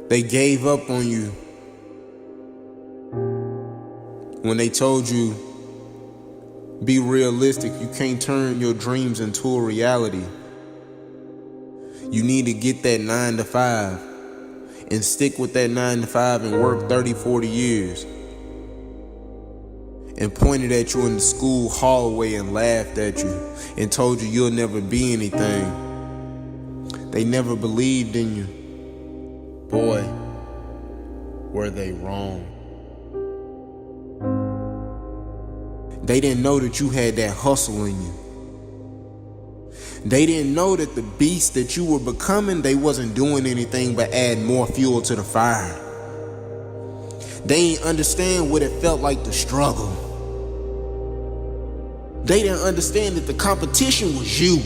They gave up on you when they told you, be realistic, you can't turn your dreams into a reality. You need to get that 9 to 5 and stick with that 9 to 5 and work 30, 40 years. And pointed at you in the school hallway and laughed at you and told you you'll never be anything. They never believed in you. Boy, were they wrong. They didn't know that you had that hustle in you. They didn't know that the beast that you were becoming, they wasn't doing anything but add more fuel to the fire. They didn't understand what it felt like to struggle. They didn't understand that the competition was you.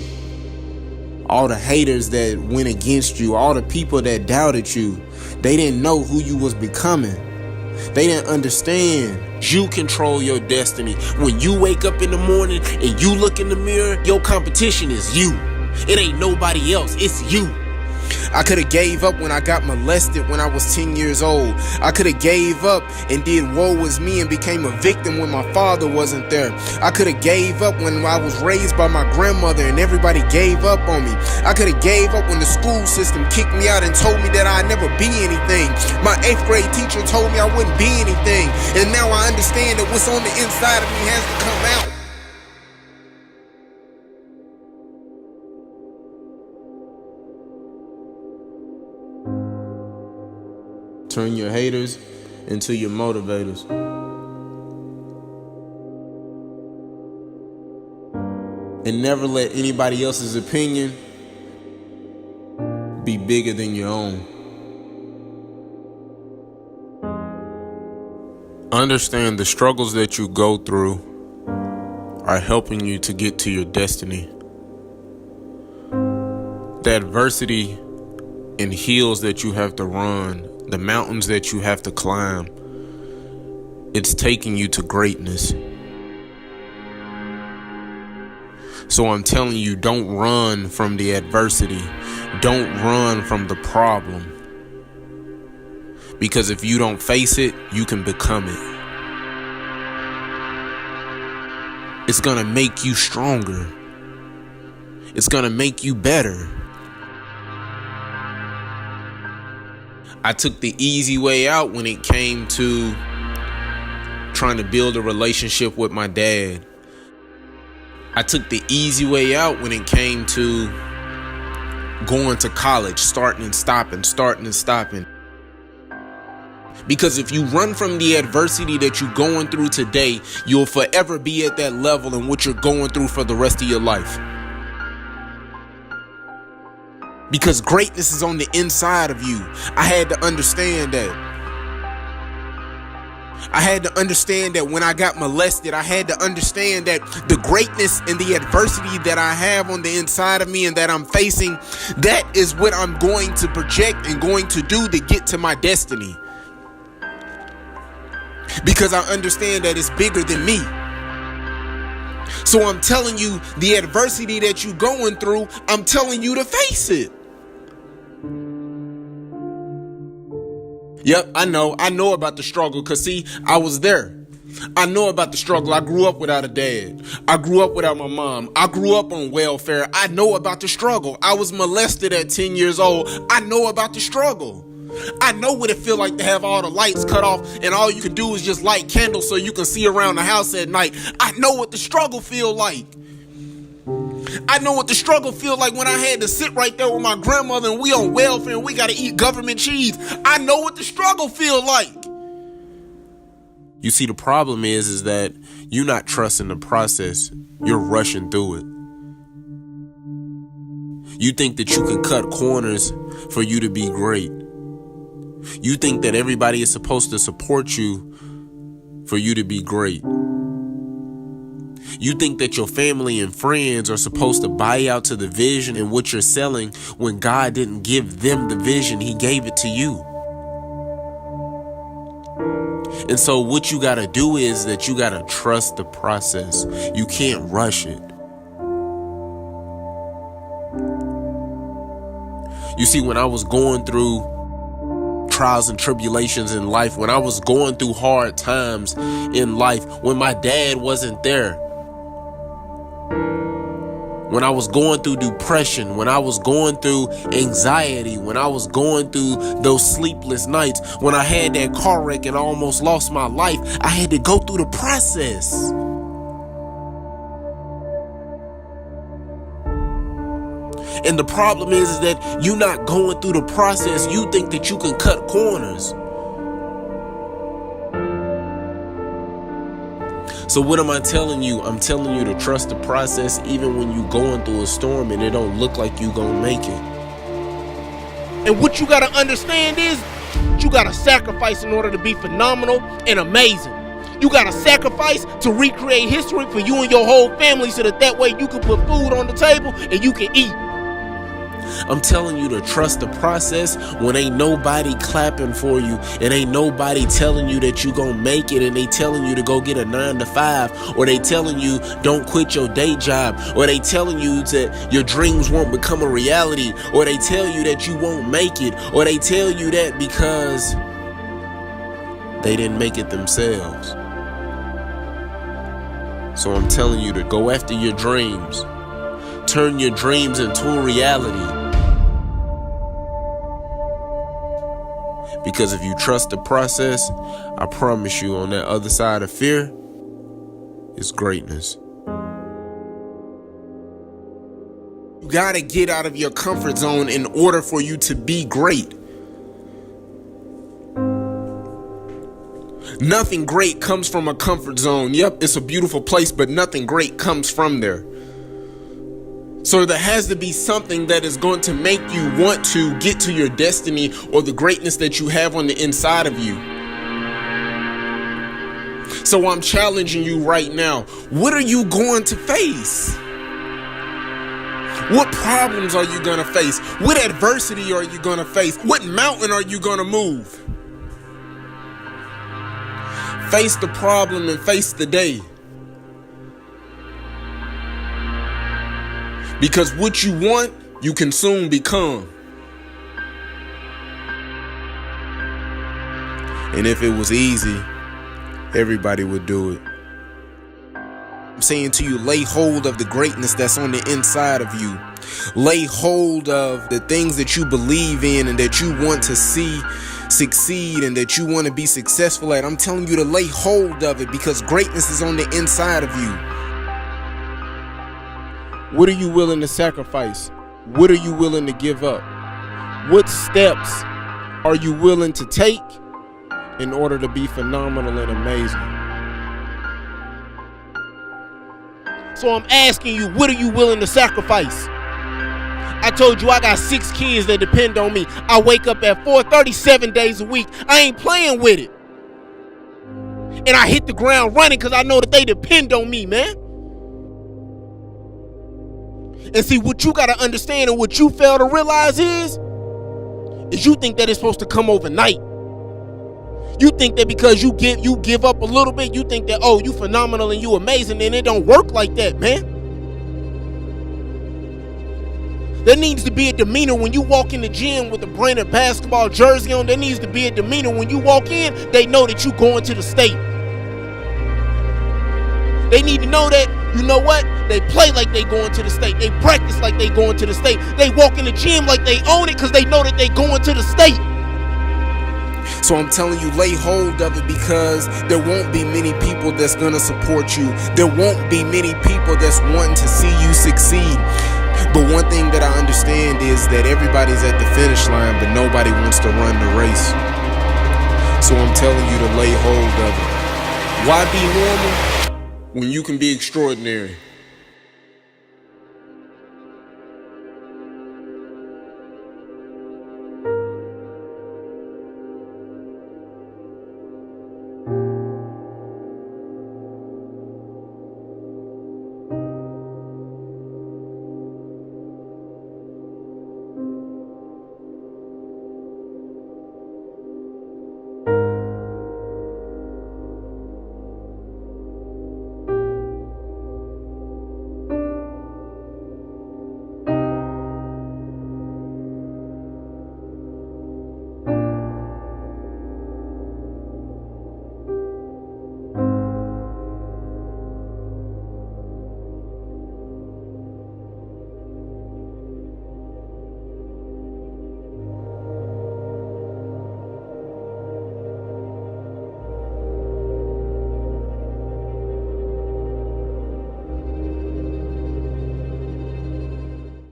All the haters that went against you, all the people that doubted you, they didn't know who you was becoming. They didn't understand you control your destiny. When you wake up in the morning and you look in the mirror, your competition is you. It ain't nobody else, it's you. I could have gave up when I got molested when I was 10 years old. I could have gave up and did woe was me and became a victim when my father wasn't there. I could have gave up when I was raised by my grandmother and everybody gave up on me. I could have gave up when the school system kicked me out and told me that I'd never be anything. My 8th grade teacher told me I wouldn't be anything. And now I understand that what's on the inside of me has to come out. Turn your haters into your motivators. And never let anybody else's opinion be bigger than your own. Understand the struggles that you go through are helping you to get to your destiny. The adversity and hills that you have to run, the mountains that you have to climb, it's taking you to greatness. So I'm telling you, don't run from the adversity. Don't run from the problem. Because if you don't face it, you can become it. It's gonna make you stronger. It's gonna make you better. I took the easy way out when it came to trying to build a relationship with my dad. I took the easy way out when it came to going to college, starting and stopping. Because if you run from the adversity that you're going through today, you'll forever be at that level in what you're going through for the rest of your life. Because greatness is on the inside of you. I had to understand that. I had to understand that when I got molested, I had to understand that the greatness and the adversity that I have on the inside of me and that I'm facing, that is what I'm going to project and going to do to get to my destiny. Because I understand that it's bigger than me. So I'm telling you, the adversity that you're going through, I'm telling you to face it. Yep, I know about the struggle, because see, I was there. I know about the struggle. I grew up without a dad. I grew up without my mom. I grew up on welfare. I know about the struggle. I was molested at 10 years old. I know about the struggle. I know what it feels like to have all the lights cut off and all you can do is just light candles so you can see around the house at night. I know what the struggle feel like. I know what the struggle feel like when I had to sit right there with my grandmother and we on welfare and we got to eat government cheese. I know what the struggle feel like. You see, the problem is that you're not trusting the process. You're rushing through it. You think that you can cut corners for you to be great. You think that everybody is supposed to support you for you to be great. You think that your family and friends are supposed to buy out to the vision and what you're selling when God didn't give them the vision, He gave it to you. And so what you got to do is that you got to trust the process. You can't rush it. You see, when I was going through trials and tribulations in life, when I was going through hard times in life, when my dad wasn't there, when I was going through depression, when I was going through anxiety, when I was going through those sleepless nights, when I had that car wreck and I almost lost my life, I had to go through the process. And the problem is that you're not going through the process. You think that you can cut corners. So what am I telling you? I'm telling you to trust the process even when you're going through a storm and it don't look like you gonna make it. And what you gotta understand is you gotta sacrifice in order to be phenomenal and amazing. You gotta sacrifice to recreate history for you and your whole family so that way you can put food on the table and you can eat. I'm telling you to trust the process when ain't nobody clapping for you and ain't nobody telling you that you gonna make it, and they telling you to go get a 9 to 5, or they telling you don't quit your day job, or they telling you that your dreams won't become a reality, or they tell you that you won't make it, or they tell you that because they didn't make it themselves. So I'm telling you to go after your dreams. Turn your dreams into a reality. Because if you trust the process, I promise you on that other side of fear is greatness. You gotta get out of your comfort zone in order for you to be great. Nothing great comes from a comfort zone. Yep, it's a beautiful place, but nothing great comes from there. So there has to be something that is going to make you want to get to your destiny or the greatness that you have on the inside of you. So I'm challenging you right now. What are you going to face? What problems are you going to face? What adversity are you going to face? What mountain are you going to move? Face the problem and face the day. Because what you want, you can soon become. And if it was easy, everybody would do it. I'm saying to you, lay hold of the greatness that's on the inside of you. Lay hold of the things that you believe in and that you want to see succeed and that you want to be successful at. I'm telling you to lay hold of it because greatness is on the inside of you. What are you willing to sacrifice? What are you willing to give up? What steps are you willing to take in order to be phenomenal and amazing? So I'm asking you, what are you willing to sacrifice? I told you I got 6 kids that depend on me. I wake up at 4:30 7 days a week. I ain't playing with it. And I hit the ground running because I know that they depend on me, man. And see, what you got to understand and what you fail to realize is you think that it's supposed to come overnight. You think that because you give up a little bit, you think that, oh, you phenomenal and you amazing, and it don't work like that, man. There needs to be a demeanor when you walk in the gym with a branded basketball jersey on. There needs to be a demeanor when you walk in, they know that you going to the state. They need to know that, you know what? They play like they going to the state. They practice like they going to the state. They walk in the gym like they own it because they know that they going to the state. So I'm telling you, lay hold of it because there won't be many people that's going to support you. There won't be many people that's wanting to see you succeed. But one thing that I understand is that everybody's at the finish line, but nobody wants to run the race. So I'm telling you to lay hold of it. Why be normal when you can be extraordinary?